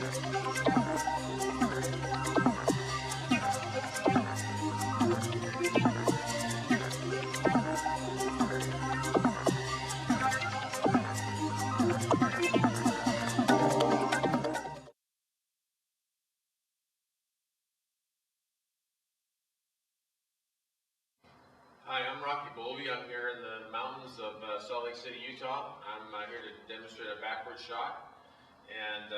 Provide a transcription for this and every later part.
Hi, I'm Rocky Bowlby. I'm here in the mountains of Salt Lake City, Utah. I'm here to demonstrate a backwards shot, and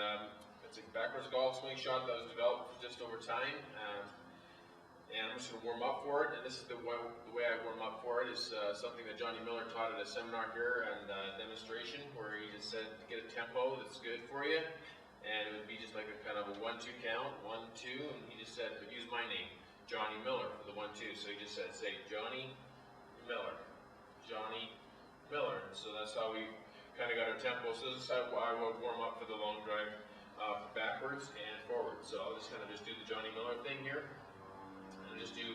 it's a backwards golf swing shot that was developed just over time. And I'm just going to warm up for it. And this is the way I warm up for it is something that Johnny Miller taught at a seminar here and demonstration, where he just said to get a tempo that's good for you, and it would be just like a kind of a 1-2 count, 1-2, and he just said, use my name, Johnny Miller, for the 1-2. So he just said, say Johnny Miller, Johnny Miller. So that's how we kind of got our tempo. So this is how I would warm up for the long drive, backwards and forward. So I'll just kind of do the Johnny Miller thing here. And just do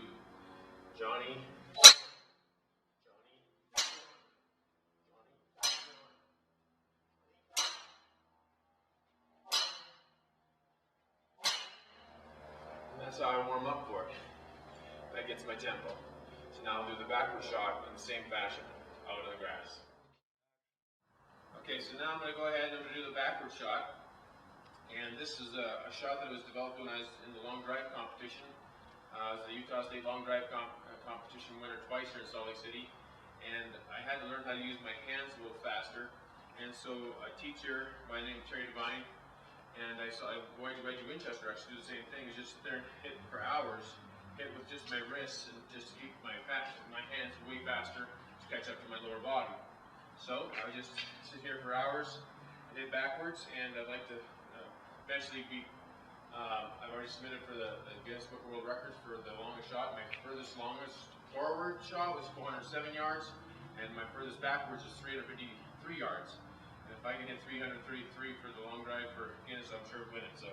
Johnny, Johnny, Johnny. And that's how I warm up for it. That gets my tempo. So now I'll do the backward shot in the same fashion, out of the grass. Okay, so now I'm going to go ahead and I'm going to do the backward shot. And this is a shot that was developed when I was in the long drive competition. I was the Utah State long drive competition winner twice here in Salt Lake City. And I had to learn how to use my hands a little faster. And so a teacher by the name of Terry Devine, and I saw Reggie Winchester actually do the same thing. Is just sit there and hit for hours, hit with just my wrists and just keep my hands way faster to catch up to my lower body. So I would just sit here for hours and hit backwards, and I'd like to eventually be. I've already submitted for the Guinness Book of World Records for the longest shot. My longest forward shot was 407 yards, and my furthest backwards is 353 yards. And if I can hit 333 for the long drive for Guinness, I'm sure I'll win it. So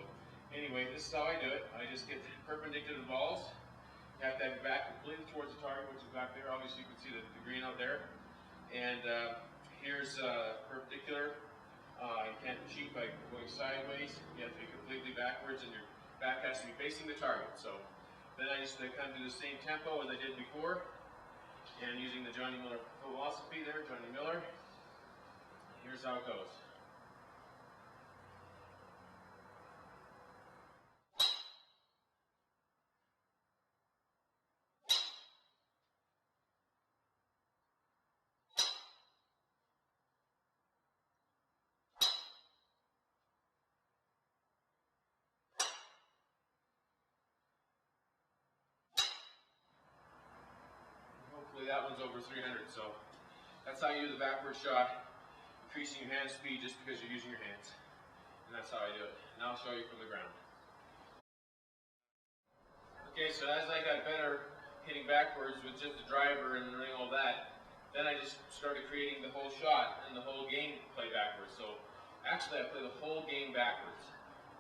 anyway, this is how I do it. I just get perpendicular to the balls. You have to have your back completely towards the target, which is back there. Obviously, you can see the green out there. And here's perpendicular. You can't cheat by going sideways. You have to be completely backwards, and your back has to be facing the target. So then I just kind of do the same tempo as I did before, and using the Johnny Miller philosophy there, Johnny Miller. Here's how it goes. Hopefully that one's over 300. So that's how you do the backward shot, increasing your hand speed just because you're using your hands. And that's how I do it. Now I'll show you from the ground. Okay, so as I got better hitting backwards with just the driver and doing all that, then I just started creating the whole shot and the whole game play backwards. So actually I play the whole game backwards.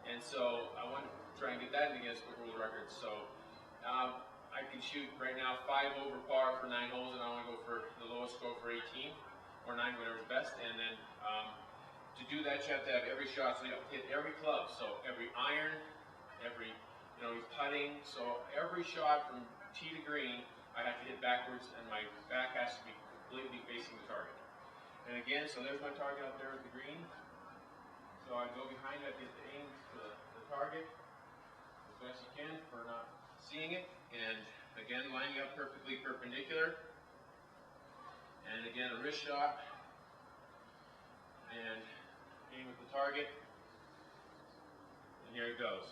And so I want to try and get that in the Guinness Book of World Records. So I can shoot right now 5 over par for 9 holes, and I want to go for the lowest score for 18 or 9, whatever's best. And then to do that, you have to have every shot, so you have to hit every club. So every iron, every putting. So every shot from tee to green, I have to hit backwards, and my back has to be completely facing the target. And again, so there's my target out there at the green. So I go behind it, I get the aim to the target as best you can for not seeing it. And again, lining up perfectly perpendicular. And again, a wrist shot. And aim at the target. And here it goes.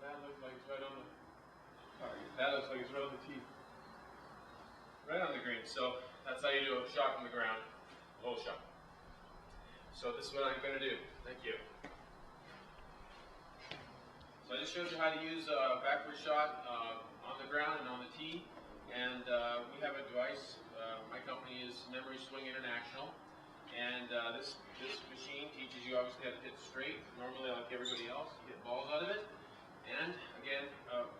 That looks like it's right on the target. That looks like it's right on the tee. Right on the green. So that's how you do a shot from the ground. A whole shot. So this is what I'm going to do. Thank you. So I just showed you how to use a backward shot on the ground and on the tee. And we have a device. My company is Memory Swing International, and this machine teaches you obviously how to hit straight, normally like everybody else, you get balls out of it. And again,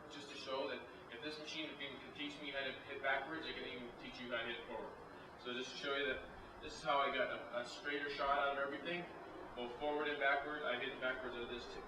just to show that if this machine can teach me how to hit backwards, it can even teach you how to hit forward. So just to show you that this is how I got a straighter shot out of everything, both forward and backward. I hit backwards out of this too.